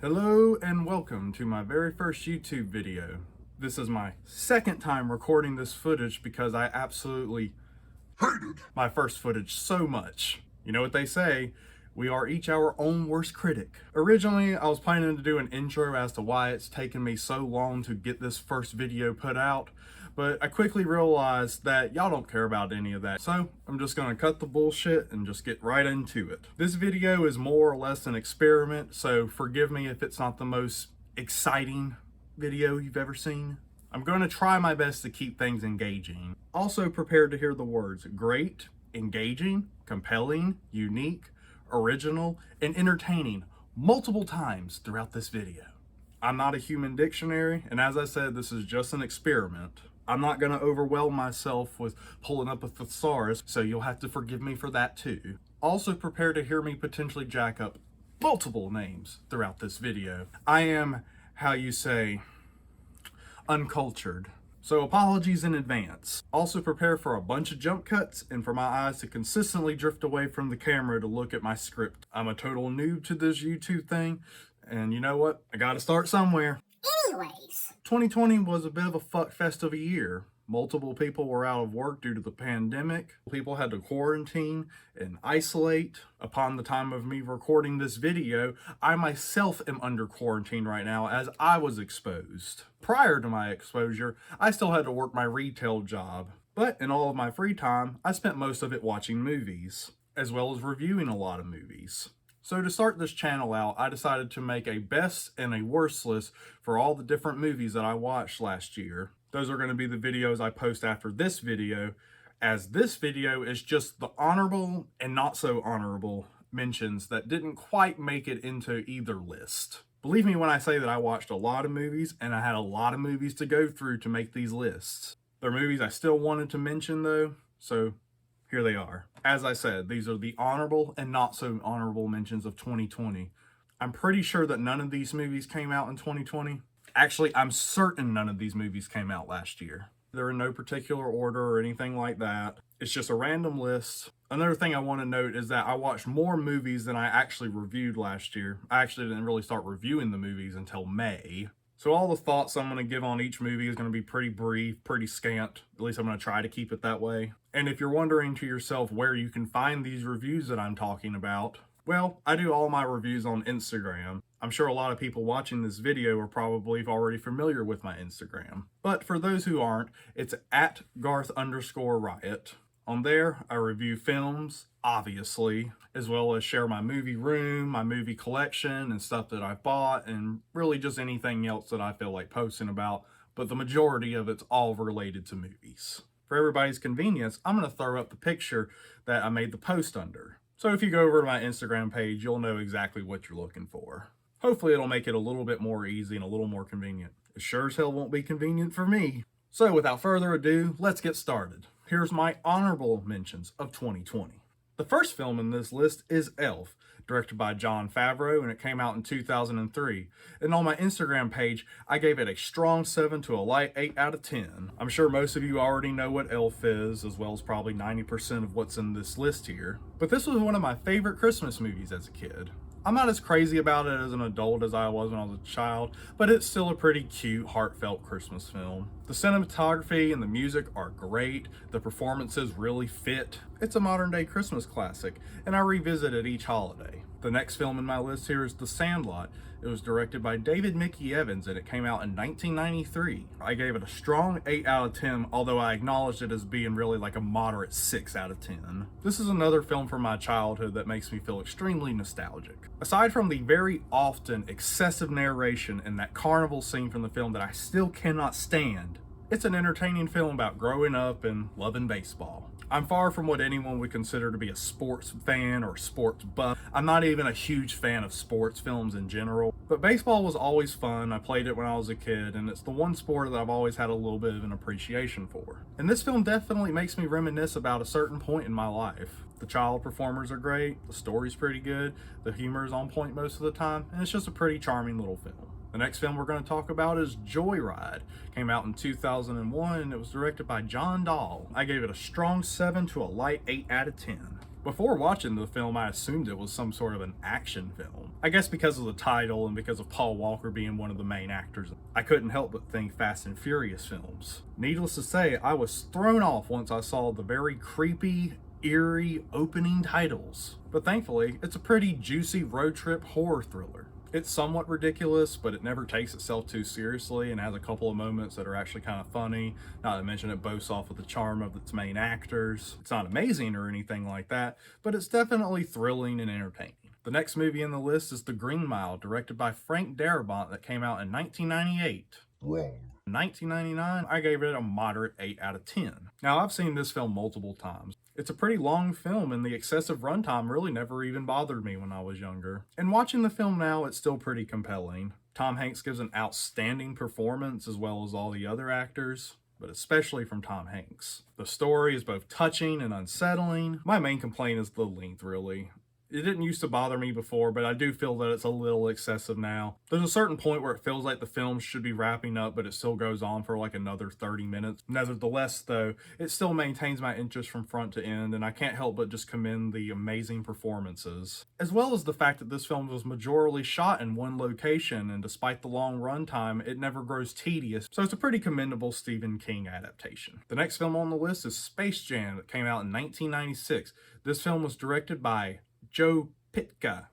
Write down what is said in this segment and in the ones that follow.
Hello and welcome to my very first YouTube video. This is my second time recording this footage because I absolutely hated my first footage so much. You know what they say, we are each our own worst critic. Originally, I was planning to do an intro as to why it's taken me so long to get this first video put out, but I quickly realized that y'all don't care about any of that. So I'm just gonna cut the bullshit and just get right into it. This video is more or less an experiment, so forgive me if it's not the most exciting video you've ever seen. I'm gonna try my best to keep things engaging. Also prepared to hear the words great, engaging, compelling, unique, original, and entertaining multiple times throughout this video. I'm not a human dictionary, and as I said, this is just an experiment. I'm not going to overwhelm myself with pulling up a thesaurus, so you'll have to forgive me for that too. Also prepare to hear me potentially jack up multiple names throughout this video. I am, how you say, uncultured. So apologies in advance. Also prepare for a bunch of jump cuts and for my eyes to consistently drift away from the camera to look at my script. I'm a total noob to this YouTube thing, and you know what? I gotta start somewhere. Anyways, 2020 was a bit of a fuck fest of a year. Multiple people were out of work due to the pandemic. People had to quarantine and isolate. Upon the time of me recording this video, I myself am under quarantine right now as I was exposed. Prior to my exposure, I still had to work my retail job. But in all of my free time, I spent most of it watching movies, as well as reviewing a lot of movies. So to start this channel out, I decided to make a best and a worst list for all the different movies that I watched last year. Those are going to be the videos I post after this video, as this video is just the honorable and not so honorable mentions that didn't quite make it into either list. Believe me when I say that I watched a lot of movies and I had a lot of movies to go through to make these lists. They're movies I still wanted to mention though, so here they are. As I said, these are the honorable and not so honorable mentions of 2020. I'm pretty sure that none of these movies came out in 2020. Actually, I'm certain none of these movies came out last year. They're in no particular order or anything like that. It's just a random list. Another thing I want to note is that I watched more movies than I actually reviewed last year. I actually didn't really start reviewing the movies until May. So all the thoughts I'm going to give on each movie is going to be pretty brief, pretty scant. At least I'm going to try to keep it that way. And if you're wondering to yourself where you can find these reviews that I'm talking about, well, I do all my reviews on Instagram. I'm sure a lot of people watching this video are probably already familiar with my Instagram. But for those who aren't, it's at Garth_Riot. On there, I review films, obviously, as well as share my movie room, my movie collection, and stuff that I've bought, and really just anything else that I feel like posting about, but the majority of it's all related to movies. For everybody's convenience, I'm going to throw up the picture that I made the post under. So if you go over to my Instagram page, you'll know exactly what you're looking for. Hopefully it'll make it a little bit more easy and a little more convenient. It sure as hell won't be convenient for me. So without further ado, let's get started. Here's my honorable mentions of 2020. The first film in this list is Elf, directed by Jon Favreau, and it came out in 2003. And on my Instagram page, I gave it a strong 7 to a light 8 out of 10. I'm sure most of you already know what Elf is, as well as probably 90% of what's in this list here. But this was one of my favorite Christmas movies as a kid. I'm not as crazy about it as an adult as I was when I was a child, but it's still a pretty cute, heartfelt Christmas film. The cinematography and the music are great, the performances really fit. It's a modern day Christmas classic, and I revisit it each holiday. The next film in my list here is The Sandlot. It was directed by David Mickey Evans, and it came out in 1993. I gave it a strong 8 out of 10, although I acknowledged it as being really like a moderate 6 out of 10. This is another film from my childhood that makes me feel extremely nostalgic. Aside from the very often excessive narration and that carnival scene from the film that I still cannot stand, it's an entertaining film about growing up and loving baseball. I'm far from what anyone would consider to be a sports fan or sports buff. I'm not even a huge fan of sports films in general, but baseball was always fun. I played it when I was a kid, and it's the one sport that I've always had a little bit of an appreciation for. And this film definitely makes me reminisce about a certain point in my life. The child performers are great, the story's pretty good, the humor is on point most of the time, and it's just a pretty charming little film. The next film we're going to talk about is Joyride. Came out in 2001 and it was directed by John Dahl. I gave it a strong 7 to a light 8 out of 10. Before watching the film, I assumed it was some sort of an action film. I guess because of the title and because of Paul Walker being one of the main actors, I couldn't help but think Fast and Furious films. Needless to say, I was thrown off once I saw the very creepy, eerie opening titles. But thankfully, it's a pretty juicy road trip horror thriller. It's somewhat ridiculous, but it never takes itself too seriously and has a couple of moments that are actually kind of funny. Not to mention it boasts off of the charm of its main actors. It's not amazing or anything like that, but it's definitely thrilling and entertaining. The next movie in the list is The Green Mile, directed by Frank Darabont, that came out in 1998. Wrong. In 1999, I gave it a moderate 8 out of 10. Now, I've seen this film multiple times. It's a pretty long film, and the excessive runtime really never even bothered me when I was younger. And watching the film now, it's still pretty compelling. Tom Hanks gives an outstanding performance, as well as all the other actors, but especially from Tom Hanks. The story is both touching and unsettling. My main complaint is the length, really. It didn't used to bother me before, but I do feel that it's a little excessive now. There's a certain point where it feels like the film should be wrapping up, but it still goes on for like another 30 minutes. Nevertheless, though, it still maintains my interest from front to end, and I can't help but just commend the amazing performances. As well as the fact that this film was majorly shot in one location, and despite the long runtime, it never grows tedious, so it's a pretty commendable Stephen King adaptation. The next film on the list is Space Jam, that came out in 1996. This film was directed by Joe Pytka.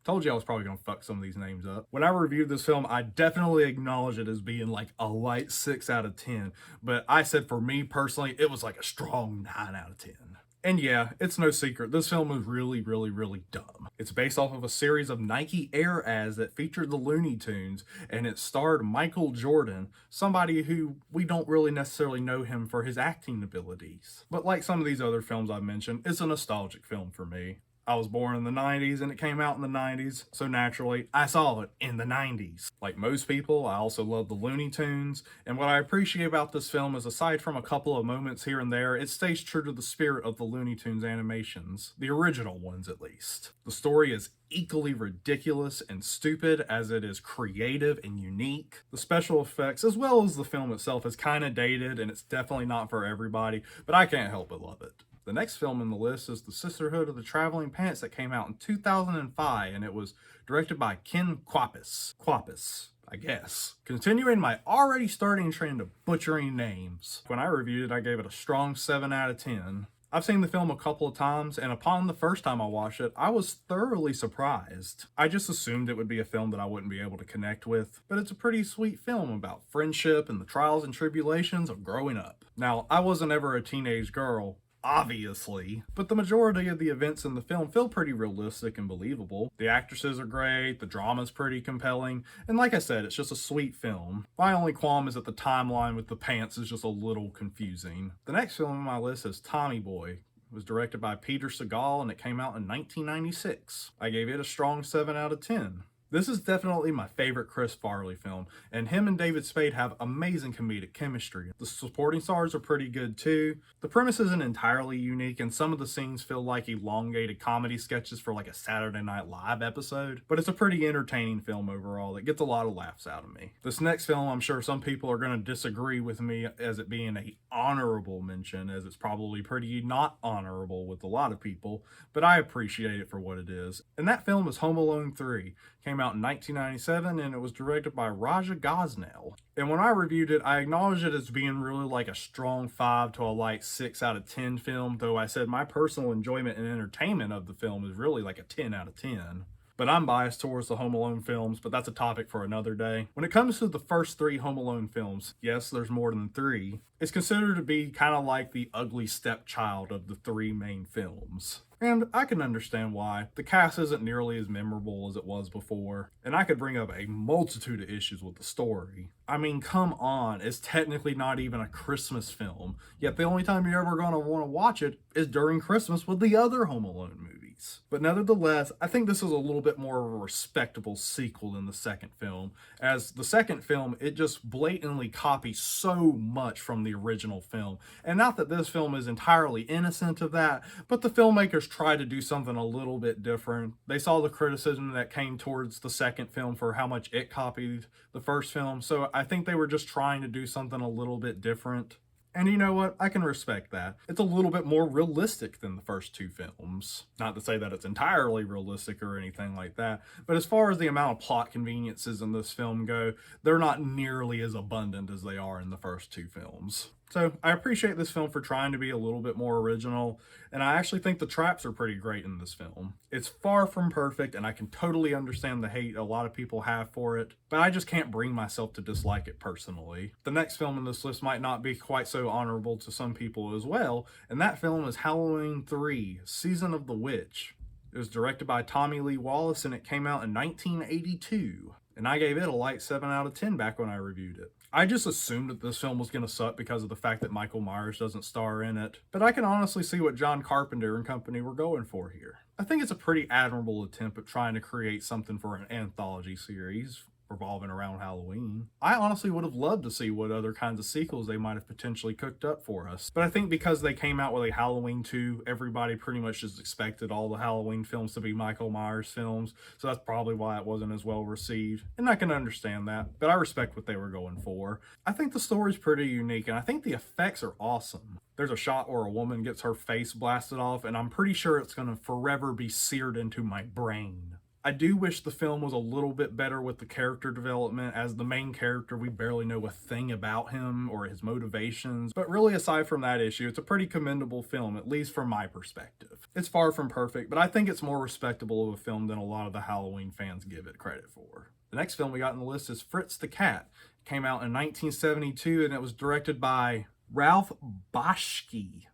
Told you I was probably going to fuck some of these names up. When I reviewed this film, I definitely acknowledged it as being like a light 6 out of 10. But I said for me personally, it was like a strong 9 out of 10. And yeah, it's no secret, this film is really dumb. It's based off of a series of Nike Air ads that featured the Looney Tunes, and it starred Michael Jordan, somebody who we don't really necessarily know him for his acting abilities. But like some of these other films I've mentioned, it's a nostalgic film for me. I was born in the 90s and it came out in the 90s, so naturally, I saw it in the 90s. Like most people, I also love the Looney Tunes, and what I appreciate about this film is aside from a couple of moments here and there, it stays true to the spirit of the Looney Tunes animations, the original ones at least. The story is equally ridiculous and stupid as it is creative and unique. The special effects, as well as the film itself, is kind of dated and it's definitely not for everybody, but I can't help but love it. The next film in the list is The Sisterhood of the Traveling Pants that came out in 2005, and it was directed by Ken Kwapis, I guess. Continuing my already starting trend of butchering names. When I reviewed it, I gave it a strong 7 out of 10. I've seen the film a couple of times, and upon the first time I watched it, I was thoroughly surprised. I just assumed it would be a film that I wouldn't be able to connect with, but it's a pretty sweet film about friendship and the trials and tribulations of growing up. Now, I wasn't ever a teenage girl, obviously, but the majority of the events in the film feel pretty realistic and believable. The actresses are great, the drama's pretty compelling, and like I said, it's just a sweet film. My only qualm is that the timeline with the pants is just a little confusing. The next film on my list is Tommyboy. It was directed by Peter Segal and it came out in 1996. I gave it a strong 7 out of 10. This is definitely my favorite Chris Farley film, and him and David Spade have amazing comedic chemistry. The supporting stars are pretty good too. The premise isn't entirely unique, and some of the scenes feel like elongated comedy sketches for like a Saturday Night Live episode, but it's a pretty entertaining film overall that gets a lot of laughs out of me. This next film, I'm sure some people are going to disagree with me as it being a honorable mention, as it's probably pretty not honorable with a lot of people, but I appreciate it for what it is. And that film is Home Alone 3. Came out in 1997 and it was directed by Raja Gosnell. And when I reviewed it, I acknowledged it as being really like a strong 5 to a light 6 out of 10 film, though I said my personal enjoyment and entertainment of the film is really like a 10 out of 10. But I'm biased towards the Home Alone films, but that's a topic for another day. When it comes to the first 3 Home Alone films, yes, there's more than 3, it's considered to be kind of like the ugly stepchild of the 3 main films. And I can understand why. The cast isn't nearly as memorable as it was before, and I could bring up a multitude of issues with the story. I mean, come on, it's technically not even a Christmas film, yet the only time you're ever going to want to watch it is during Christmas with the other Home Alone movies. But nevertheless, I think this is a little bit more of a respectable sequel than the second film, as the second film, it just blatantly copies so much from the original film. And not that this film is entirely innocent of that, but the filmmakers try to do something a little bit different. They saw the criticism that came towards the second film for how much it copied the first film, so I think they were just trying to do something a little bit different. And you know what? I can respect that. It's a little bit more realistic than the first two films. Not to say that it's entirely realistic or anything like that, but as far as the amount of plot conveniences in this film go, they're not nearly as abundant as they are in the first two films. So I appreciate this film for trying to be a little bit more original, and I actually think the traps are pretty great in this film. It's far from perfect, and I can totally understand the hate a lot of people have for it, but I just can't bring myself to dislike it personally. The next film in this list might not be quite so honorable to some people as well, and that film is Halloween 3: Season of the Witch. It was directed by Tommy Lee Wallace, and it came out in 1982. And I gave it a light 7 out of 10 back when I reviewed it. I just assumed that this film was going to suck because of the fact that Michael Myers doesn't star in it, but I can honestly see what John Carpenter and company were going for here. I think it's a pretty admirable attempt at trying to create something for an anthology series revolving around Halloween. I honestly would have loved to see what other kinds of sequels they might have potentially cooked up for us. But I think because they came out with a Halloween 2, everybody pretty much just expected all the Halloween films to be Michael Myers films, so that's probably why it wasn't as well received. And I can understand that, but I respect what they were going for. I think the story's pretty unique, and I think the effects are awesome. There's a shot where a woman gets her face blasted off, and I'm pretty sure it's going to forever be seared into my brain. I do wish the film was a little bit better with the character development. As the main character, we barely know a thing about him or his motivations. But really, aside from that issue, it's a pretty commendable film, at least from my perspective. It's far from perfect, but I think it's more respectable of a film than a lot of the Halloween fans give it credit for. The next film we got on the list is Fritz the Cat. It came out in 1972, and it was directed by Ralph Bakshi.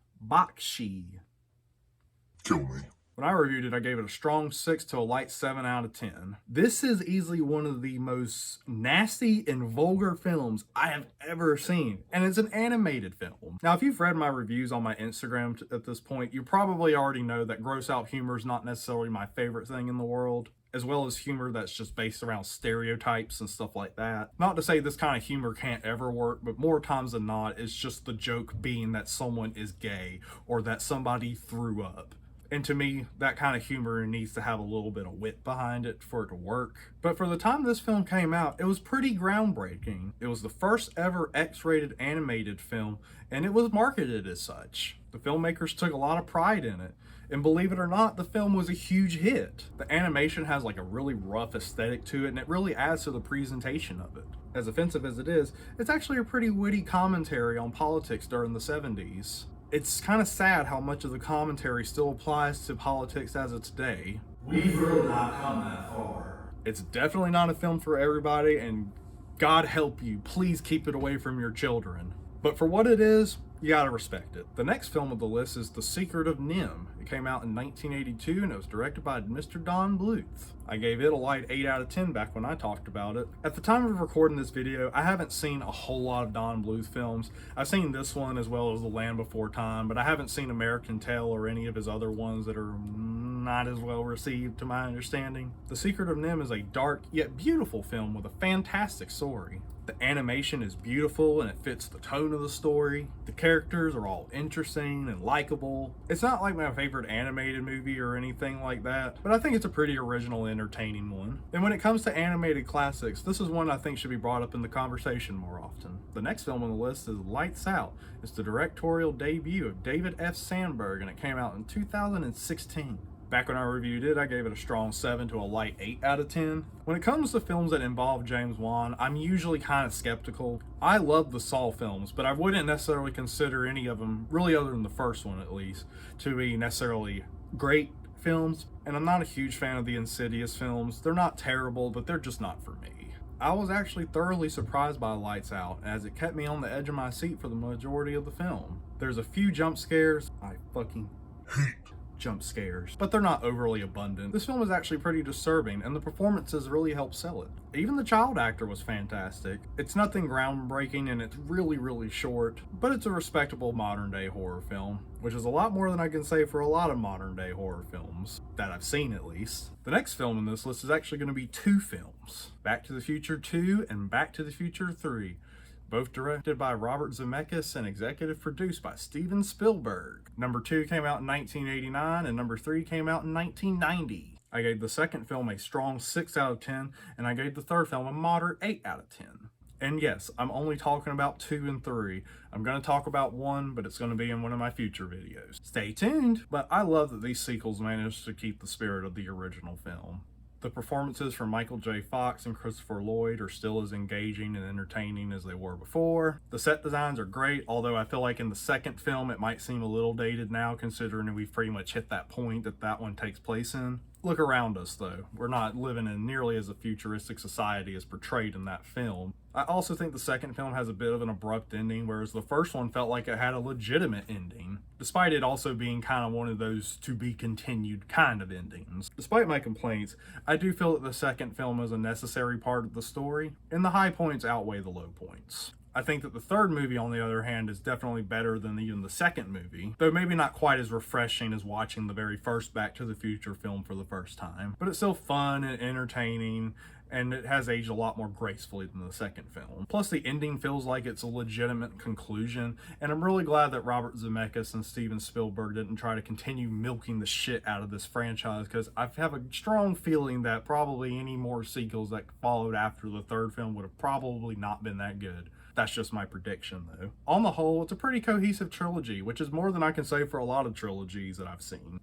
Kill me. When I reviewed it, I gave it a strong 6 to a light 7 out of 10. This is easily one of the most nasty and vulgar films I have ever seen, and it's an animated film. Now, if you've read my reviews on my Instagram at this point, you probably already know that gross out humor is not necessarily my favorite thing in the world, as well as humor that's just based around stereotypes and stuff like that. Not to say this kind of humor can't ever work, but more times than not, it's just the joke being that someone is gay or that somebody threw up. And to me, that kind of humor needs to have a little bit of wit behind it for it to work. But for the time this film came out, it was pretty groundbreaking. It was the first ever X-rated animated film, and it was marketed as such. The filmmakers took a lot of pride in it. And believe it or not, the film was a huge hit. The animation has like a really rough aesthetic to it, and it really adds to the presentation of it. As offensive as it is, it's actually a pretty witty commentary on politics during the 70s. It's kind of sad how much of the commentary still applies to politics as of today. We've really not come that far. It's definitely not a film for everybody, and God help you, please keep it away from your children. But for what it is, you gotta respect it. The next film of the list is The Secret of Nim. It came out in 1982, and it was directed by Mr. Don Bluth. I gave it a light 8 out of 10 back when I talked about it. At the time of recording this video, I haven't seen a whole lot of Don Bluth films. I've seen this one as well as The Land Before Time, but I haven't seen American Tail or any of his other ones that are not as well received to my understanding. The Secret of Nim is a dark yet beautiful film with a fantastic story. The animation is beautiful and it fits the tone of the story. The characters are all interesting and likable. It's not like my favorite animated movie or anything like that, but I think it's a pretty original, entertaining one. And when it comes to animated classics, this is one I think should be brought up in the conversation more often. The next film on the list is Lights Out. It's the directorial debut of David F. Sandberg, and it came out in 2016. Back when I reviewed it, I gave it a strong 7 to a light 8 out of 10. When it comes to films that involve James Wan, I'm usually kind of skeptical. I love the Saw films, but I wouldn't necessarily consider any of them, really other than the first one at least, to be necessarily great films. And I'm not a huge fan of the Insidious films. They're not terrible, but they're just not for me. I was actually thoroughly surprised by Lights Out, as it kept me on the edge of my seat for the majority of the film. There's a few jump scares I fucking hate jump scares, but they're not overly abundant. This film is actually pretty disturbing, and the performances really help sell it. Even the child actor was fantastic. It's nothing groundbreaking, and it's really short, but it's a respectable modern day horror film, which is a lot more than I can say for a lot of modern day horror films, that I've seen at least. The next film in this list is actually going to be 2 films, Back to the Future 2 and Back to the Future 3. Both directed by Robert Zemeckis and executive produced by Steven Spielberg. Number 2 came out in 1989 and number 3 came out in 1990. I gave the second film a strong 6 out of 10, and I gave the third film a moderate 8 out of 10. And yes, I'm only talking about 2 and 3. I'm going to talk about 1, but it's going to be in one of my future videos. Stay tuned! But I love that these sequels managed to keep the spirit of the original film. The performances from Michael J. Fox and Christopher Lloyd are still as engaging and entertaining as they were before. The set designs are great, although I feel like in the second film it might seem a little dated now, considering we've pretty much hit that point that one takes place in. Look around us though, we're not living in nearly as a futuristic society as portrayed in that film. I also think the second film has a bit of an abrupt ending, whereas the first one felt like it had a legitimate ending, despite it also being kind of one of those to be continued kind of endings. Despite my complaints, I do feel that the second film is a necessary part of the story, and the high points outweigh the low points. I think that the third movie, on the other hand, is definitely better than even the second movie, though maybe not quite as refreshing as watching the very first Back to the Future film for the first time. But it's still fun and entertaining, and it has aged a lot more gracefully than the second film. Plus, the ending feels like it's a legitimate conclusion, and I'm really glad that Robert Zemeckis and Steven Spielberg didn't try to continue milking the shit out of this franchise, because I have a strong feeling that probably any more sequels that followed after the third film would have probably not been that good. That's just my prediction though. On the whole, it's a pretty cohesive trilogy, which is more than I can say for a lot of trilogies that I've seen.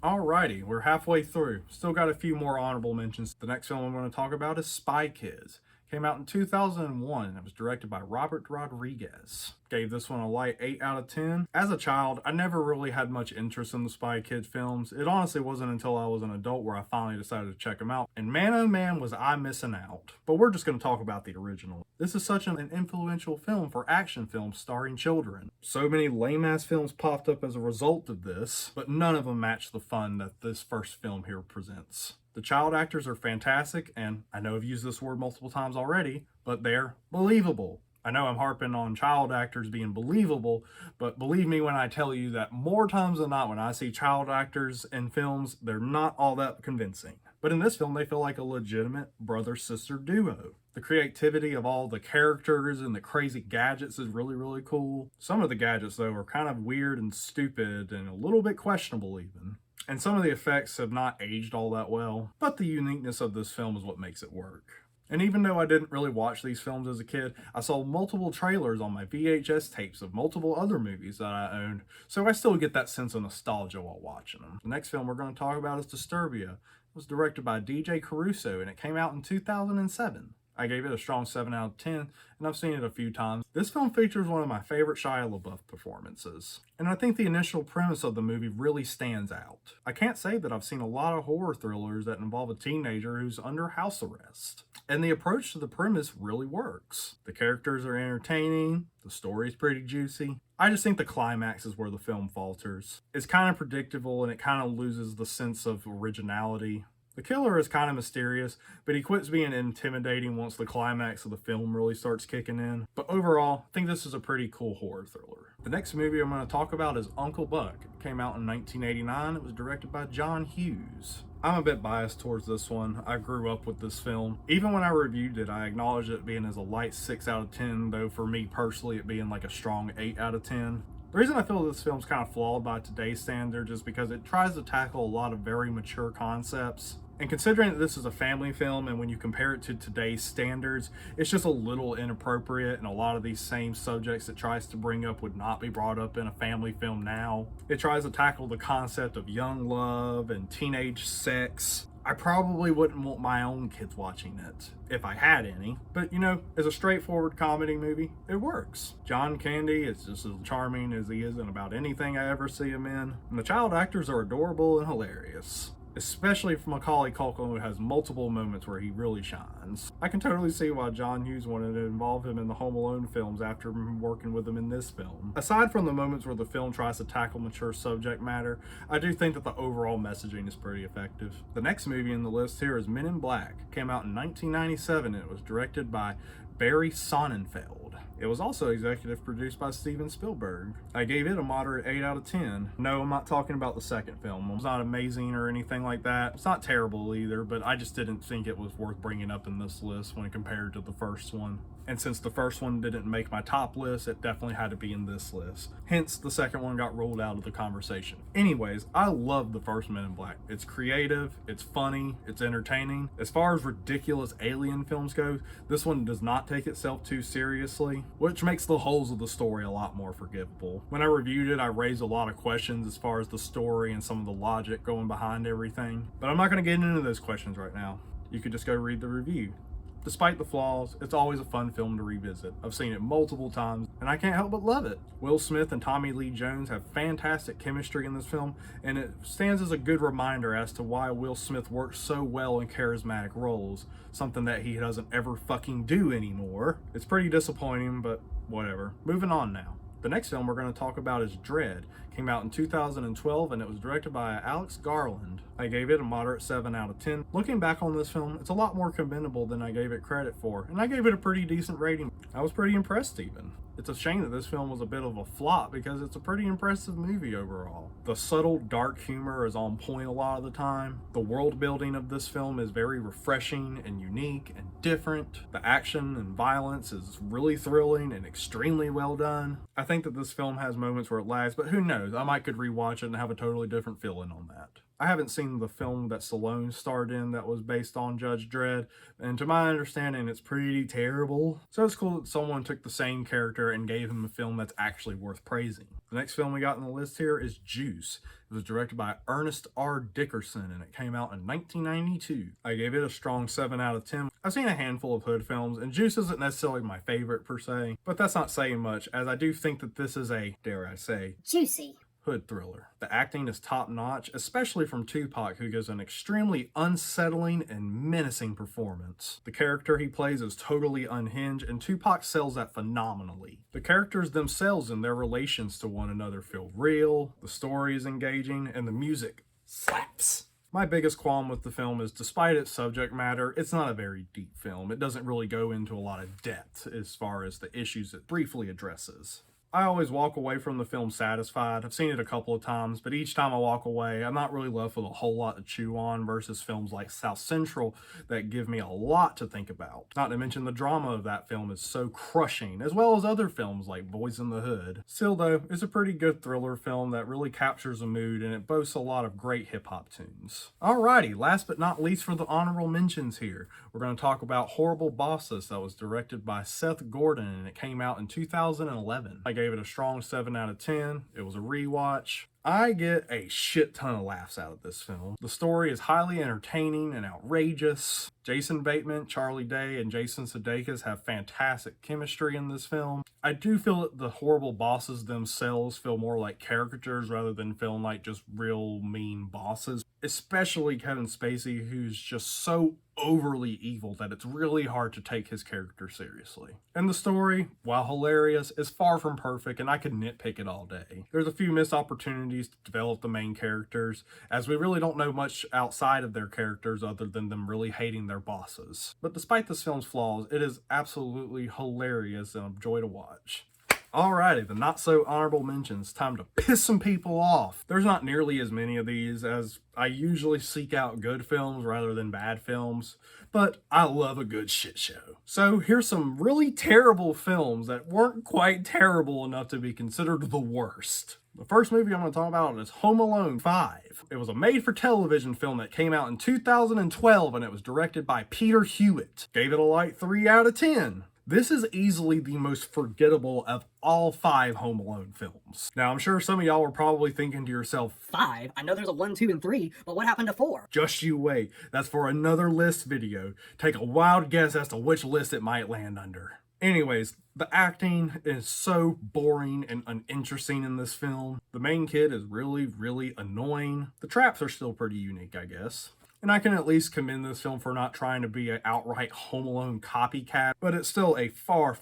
Alrighty, we're halfway through. Still got a few more honorable mentions. The next film I'm going to talk about is Spy Kids. Came out in 2001 and it was directed by Robert Rodriguez. Gave this one a light 8 out of 10. As a child, I never really had much interest in the Spy Kids films. It honestly wasn't until I was an adult where I finally decided to check them out. And man oh man was I missing out. But we're just going to talk about the original. This is such an influential film for action films starring children. So many lame ass films popped up as a result of this, but none of them match the fun that this first film here presents. The child actors are fantastic, and I know I've used this word multiple times already, but they're believable. I know I'm harping on child actors being believable, but believe me when I tell you that more times than not when I see child actors in films, they're not all that convincing. But in this film, they feel like a legitimate brother-sister duo. The creativity of all the characters and the crazy gadgets is really, really cool. Some of the gadgets, though, are kind of weird and stupid and a little bit questionable even. And some of the effects have not aged all that well, but the uniqueness of this film is what makes it work. And even though I didn't really watch these films as a kid, I saw multiple trailers on my VHS tapes of multiple other movies that I owned, so I still get that sense of nostalgia while watching them. The next film we're going to talk about is Disturbia. It was directed by DJ Caruso and it came out in 2007. I gave it a strong 7 out of 10, and I've seen it a few times. This film features one of my favorite Shia LaBeouf performances, and I think the initial premise of the movie really stands out. I can't say that I've seen a lot of horror thrillers that involve a teenager who's under house arrest, and the approach to the premise really works. The characters are entertaining, the story's pretty juicy. I just think the climax is where the film falters. It's kind of predictable and it kind of loses the sense of originality. The killer is kind of mysterious, but he quits being intimidating once the climax of the film really starts kicking in. But overall, I think this is a pretty cool horror thriller. The next movie I'm going to talk about is Uncle Buck. It came out in 1989. It was directed by John Hughes. I'm a bit biased towards this one. I grew up with this film. Even when I reviewed it, I acknowledged it being as a light 6 out of 10, though for me personally it being like a strong 8 out of 10. The reason I feel this film's kind of flawed by today's standards is because it tries to tackle a lot of very mature concepts. And considering that this is a family film and when you compare it to today's standards, it's just a little inappropriate, and a lot of these same subjects it tries to bring up would not be brought up in a family film now. It tries to tackle the concept of young love and teenage sex. I probably wouldn't want my own kids watching it, if I had any. But, you know, as a straightforward comedy movie, it works. John Candy is just as charming as he is in about anything I ever see him in. And the child actors are adorable and hilarious. Especially for Macaulay Culkin, who has multiple moments where he really shines. I can totally see why John Hughes wanted to involve him in the Home Alone films after working with him in this film. Aside from the moments where the film tries to tackle mature subject matter, I do think that the overall messaging is pretty effective. The next movie in the list here is Men in Black. It came out in 1997 and it was directed by Barry Sonnenfeld. Untitled. It was also executive produced by Steven Spielberg. I gave it a moderate 8 out of 10. No, I'm not talking about the second film. It's not amazing or anything like that. It's not terrible either, but I just didn't think it was worth bringing up in this list when compared to the first one. And since the first one didn't make my top list, it definitely had to be in this list. Hence, the second one got rolled out of the conversation. Anyways, I love the first Men in Black. It's creative, it's funny, it's entertaining. As far as ridiculous alien films go, this one does not take itself too seriously, which makes the holes of the story a lot more forgivable. When I reviewed it, I raised a lot of questions as far as the story and some of the logic going behind everything. But I'm not going to get into those questions right now. You could just go read the review. Despite the flaws, it's always a fun film to revisit. I've seen it multiple times, and I can't help but love it. Will Smith and Tommy Lee Jones have fantastic chemistry in this film, and it stands as a good reminder as to why Will Smith works so well in charismatic roles, something that he doesn't ever fucking do anymore. It's pretty disappointing, but whatever. Moving on now. The next film we're going to talk about is Dread. Came out in 2012 and it was directed by Alex Garland. I gave it a moderate 7 out of 10. Looking back on this film, it's a lot more commendable than I gave it credit for, and I gave it a pretty decent rating. I was pretty impressed even. It's a shame that this film was a bit of a flop because it's a pretty impressive movie overall. The subtle, dark humor is on point a lot of the time. The world building of this film is very refreshing and unique and different. The action and violence is really thrilling and extremely well done. I think that this film has moments where it lags, but who knows? I might could rewatch it and have a totally different feeling on that. I haven't seen the film that Stallone starred in that was based on Judge Dredd, and to my understanding, it's pretty terrible. So it's cool that someone took the same character and gave him a film that's actually worth praising. The next film we got on the list here is Juice. It was directed by Ernest R. Dickerson, and it came out in 1992. I gave it a strong 7 out of 10. I've seen a handful of Hood films, and Juice isn't necessarily my favorite per se, but that's not saying much, as I do think that this is a, dare I say, juicy Hood thriller. The acting is top-notch, especially from Tupac, who gives an extremely unsettling and menacing performance. The character he plays is totally unhinged, and Tupac sells that phenomenally. The characters themselves and their relations to one another feel real, the story is engaging, and the music slaps. My biggest qualm with the film is, despite its subject matter, it's not a very deep film. It doesn't really go into a lot of depth as far as the issues it briefly addresses. I always walk away from the film satisfied. I've seen it a couple of times, but each time I walk away, I'm not really left with a whole lot to chew on versus films like South Central that give me a lot to think about. Not to mention the drama of that film is so crushing, as well as other films like Boys in the Hood. Still though, it's a pretty good thriller film that really captures the mood, and it boasts a lot of great hip-hop tunes. Alrighty, last but not least for the honorable mentions here, we're going to talk about Horrible Bosses that was directed by Seth Gordon, and it came out in 2011. I gave it a strong 7 out of 10. It was a rewatch. I get a shit ton of laughs out of this film. The story is highly entertaining and outrageous. Jason Bateman, Charlie Day, and Jason Sudeikis have fantastic chemistry in this film. I do feel that the horrible bosses themselves feel more like caricatures rather than feeling like just real mean bosses. Especially Kevin Spacey, who's just so overly evil that it's really hard to take his character seriously. And the story, while hilarious, is far from perfect, and I could nitpick it all day. There's a few missed opportunities to develop the main characters, as we really don't know much outside of their characters other than them really hating their bosses. But despite this film's flaws, it is absolutely hilarious and a joy to watch. Alrighty, the not so honorable mentions. Time to piss some people off. There's not nearly as many of these, as I usually seek out good films rather than bad films, but I love a good shit show. So here's some really terrible films that weren't quite terrible enough to be considered the worst. The first movie I'm going to talk about is Home Alone 5. It was a made-for-television film that came out in 2012, and it was directed by Peter Hewitt. Gave it a light 3 out of 10. This is easily the most forgettable of all 5 Home Alone films. Now, I'm sure some of y'all are probably thinking to yourself, 5? I know there's a 1, 2, and 3, but what happened to 4? Just you wait. That's for another list video. Take a wild guess as to which list it might land under. Anyways, the acting is so boring and uninteresting in this film. The main kid is really annoying. The traps are still pretty unique, I guess. And I can at least commend this film for not trying to be an outright Home Alone copycat, but it's still a far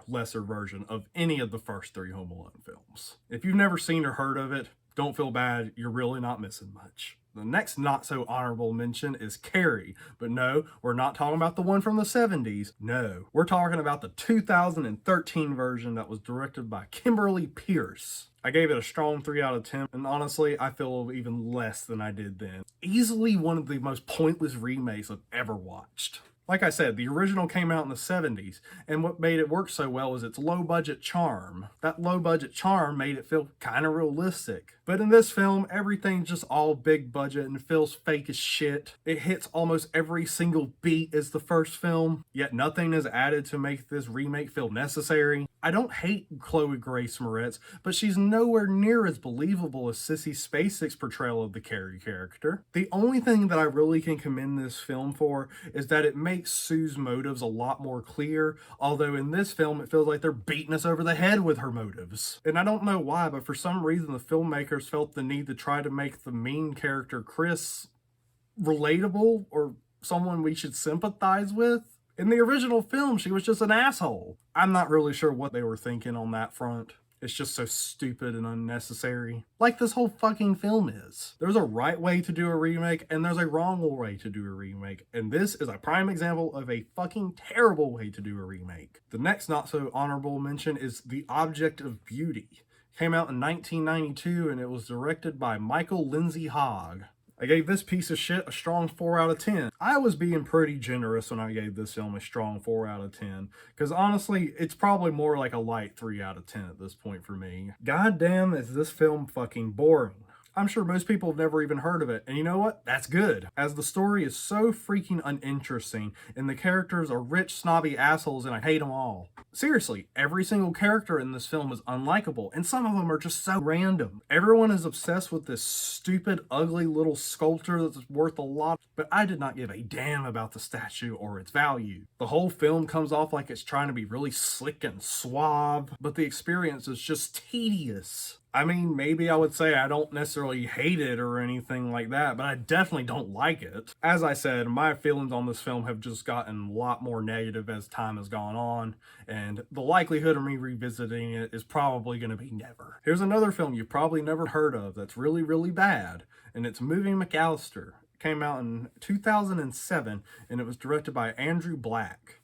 lesser version of any of the first 3 Home Alone films. If you've never seen or heard of it, don't feel bad, you're really not missing much. The next not so honorable mention is Carrie, but no, we're not talking about the one from the 70s. No, we're talking about the 2013 version that was directed by Kimberly Pierce. I gave it a strong 3 out of 10, and honestly, I feel even less than I did then. Easily one of the most pointless remakes I've ever watched. Like I said, the original came out in the 70s, and what made it work so well is its low-budget charm. That low-budget charm made it feel kind of realistic. But in this film, everything's just all big budget and feels fake as shit. It hits almost every single beat as the first film, yet nothing is added to make this remake feel necessary. I don't hate Chloe Grace Moretz, but she's nowhere near as believable as Sissy Spacek's portrayal of the Carrie character. The only thing that I really can commend this film for is that it makes Sue's motives a lot more clear, although in this film it feels like they're beating us over the head with her motives. And I don't know why, but for some reason the filmmakers felt the need to try to make the main character Chris relatable or someone we should sympathize with. In the original film, she was just an asshole. I'm not really sure what they were thinking on that front. It's just so stupid and unnecessary. Like this whole fucking film is. There's a right way to do a remake, and there's a wrong way to do a remake. And this is a prime example of a fucking terrible way to do a remake. The next not so honorable mention is The Object of Beauty. It came out in 1992, and it was directed by Michael Lindsay Hogg. I gave this piece of shit a strong 4 out of 10. I was being pretty generous when I gave this film a strong 4 out of 10, because honestly, it's probably more like a light 3 out of 10 at this point for me. Goddamn, is this film fucking boring. I'm sure most people have never even heard of it, and you know what? That's good, as the story is so freaking uninteresting, and the characters are rich, snobby assholes, and I hate them all. Seriously, every single character in this film is unlikable, and some of them are just so random. Everyone is obsessed with this stupid, ugly little sculpture that's worth a lot, but I did not give a damn about the statue or its value. The whole film comes off like it's trying to be really slick and suave, but the experience is just tedious. I mean, maybe I would say I don't necessarily hate it or anything like that, but I definitely don't like it. As I said, my feelings on this film have just gotten a lot more negative as time has gone on, and the likelihood of me revisiting it is probably going to be never. Here's another film you've probably never heard of that's really, really bad, and it's Moving McAllister. It came out in 2007, and it was directed by Andrew Black.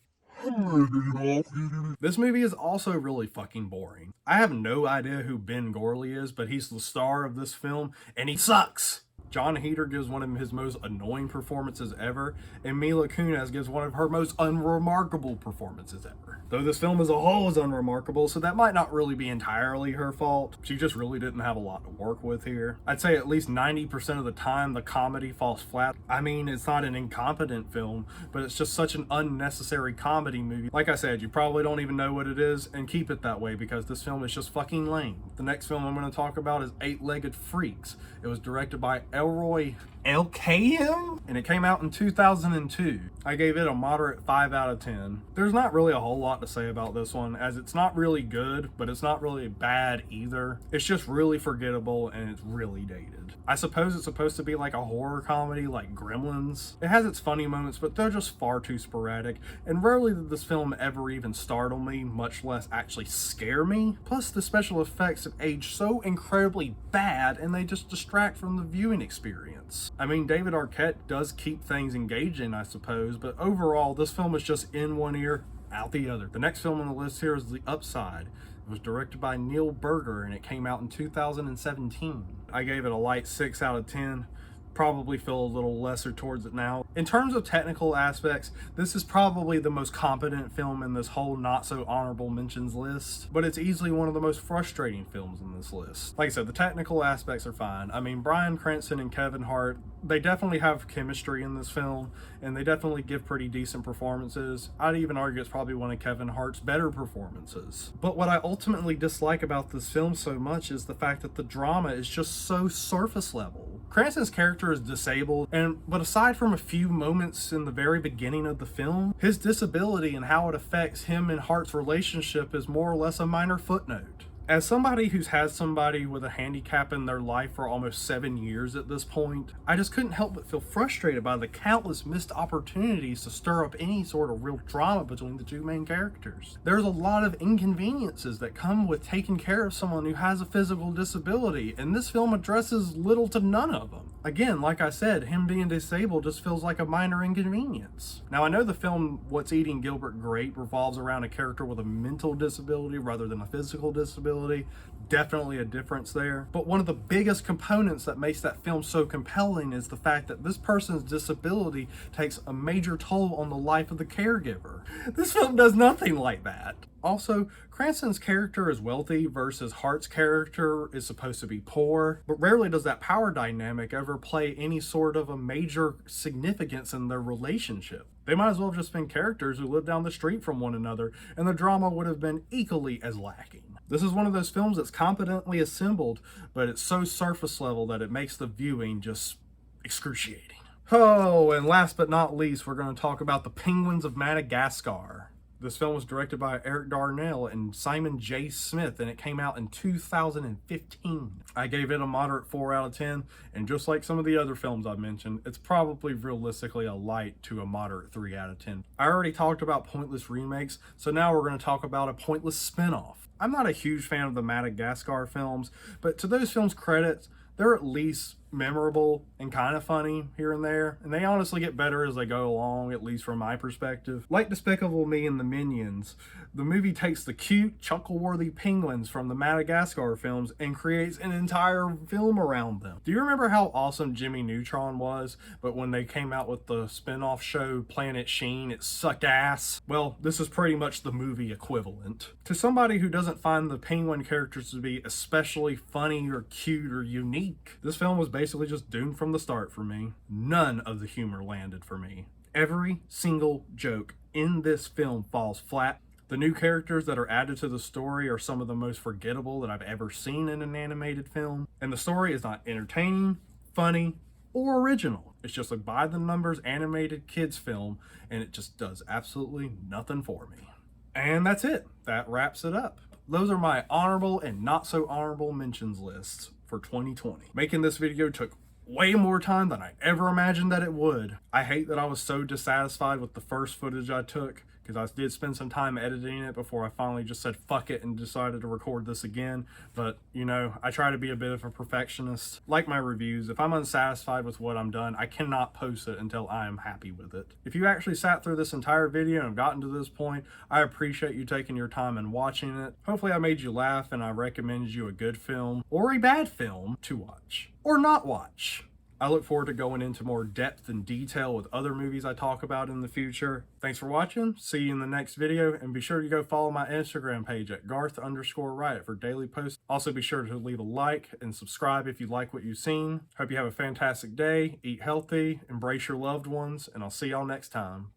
This movie is also really fucking boring. I have no idea who Ben Gorley is, but he's the star of this film, and he sucks. John Heder gives one of his most annoying performances ever, and Mila Kunis gives one of her most unremarkable performances ever. Though this film as a whole is unremarkable, so that might not really be entirely her fault. She just really didn't have a lot to work with here. I'd say at least 90% of the time the comedy falls flat. I mean, it's not an incompetent film, but it's just such an unnecessary comedy movie. Like I said, you probably don't even know what it is, and keep it that way because this film is just fucking lame. The next film I'm going to talk about is Eight-Legged Freaks. It was directed by Elroy Elkayem, and it came out in 2002. I gave it a moderate 5 out of 10. There's not really a whole lot to say about this one, as it's not really good, but it's not really bad either. It's just really forgettable, and it's really dated. I suppose it's supposed to be like a horror comedy like Gremlins. It has its funny moments, but they're just far too sporadic, and rarely did this film ever even startle me, much less actually scare me. Plus, the special effects have aged so incredibly bad, and they just distract from the viewing experience. I mean, David Arquette does keep things engaging, I suppose, but overall, this film is just in one ear, out the other. The next film on the list here is The Upside. It was directed by Neil Berger, and it came out in 2017. I gave it a light 6 out of 10. Probably feel a little lesser towards it now. In terms of technical aspects, this is probably the most competent film in this whole not so honorable mentions list, but it's easily one of the most frustrating films in this list. Like I said, the technical aspects are fine. I mean, Bryan Cranston and Kevin Hart, they definitely have chemistry in this film, and they definitely give pretty decent performances. I'd even argue it's probably one of Kevin Hart's better performances. But what I ultimately dislike about this film so much is the fact that the drama is just so surface level. Cranston's character is disabled, but aside from a few moments in the very beginning of the film, his disability and how it affects him and Hart's relationship is more or less a minor footnote. As somebody who's had somebody with a handicap in their life for almost 7 years at this point, I just couldn't help but feel frustrated by the countless missed opportunities to stir up any sort of real drama between the two main characters. There's a lot of inconveniences that come with taking care of someone who has a physical disability, and this film addresses little to none of them. Again, like I said, him being disabled just feels like a minor inconvenience. Now, I know the film What's Eating Gilbert Grape revolves around a character with a mental disability rather than a physical disability. Definitely a difference there. But one of the biggest components that makes that film so compelling is the fact that this person's disability takes a major toll on the life of the caregiver. This film does nothing like that. Also, Cranston's character is wealthy versus Hart's character is supposed to be poor, but rarely does that power dynamic ever play any sort of a major significance in their relationship. They might as well have just been characters who live down the street from one another, and the drama would have been equally as lacking. This is one of those films that's competently assembled, but it's so surface level that it makes the viewing just excruciating. Oh, and last but not least, we're going to talk about the Penguins of Madagascar. This film was directed by Eric Darnell and Simon J. Smith, and it came out in 2015. I gave it a moderate 4 out of 10, and just like some of the other films I've mentioned, it's probably realistically a light to a moderate 3 out of 10. I already talked about pointless remakes, so now we're going to talk about a pointless spin-off. I'm not a huge fan of the Madagascar films, but to those films' credit, they're at least memorable and kind of funny here and there, and they honestly get better as they go along, at least from my perspective. Like Despicable Me and the Minions, the movie takes the cute, chuckle-worthy penguins from the Madagascar films and creates an entire film around them. Do you remember how awesome Jimmy Neutron was, but when they came out with the spin-off show Planet Sheen, it sucked ass? Well, this is pretty much the movie equivalent. To somebody who doesn't find the penguin characters to be especially funny or cute or unique, this film was basically just doomed from the start for me. None of the humor landed for me. Every single joke in this film falls flat. The new characters that are added to the story are some of the most forgettable that I've ever seen in an animated film. And the story is not entertaining, funny, or original. It's just a by-the-numbers animated kids film, and it just does absolutely nothing for me. And that's it. That wraps it up. Those are my honorable and not so honorable mentions lists for 2020. Making this video took way more time than I ever imagined that it would. I hate that I was so dissatisfied with the first footage I took, because I did spend some time editing it before I finally just said fuck it and decided to record this again. But, you know, I try to be a bit of a perfectionist. Like my reviews, if I'm unsatisfied with what I'm done, I cannot post it until I am happy with it. If you actually sat through this entire video and have gotten to this point, I appreciate you taking your time and watching it. Hopefully I made you laugh and I recommended you a good film or a bad film to watch or not watch. I look forward to going into more depth and detail with other movies I talk about in the future. Thanks for watching. See you in the next video. And be sure to go follow my Instagram page at Garth_Riot for daily posts. Also be sure to leave a like and subscribe if you like what you've seen. Hope you have a fantastic day. Eat healthy, embrace your loved ones, and I'll see y'all next time.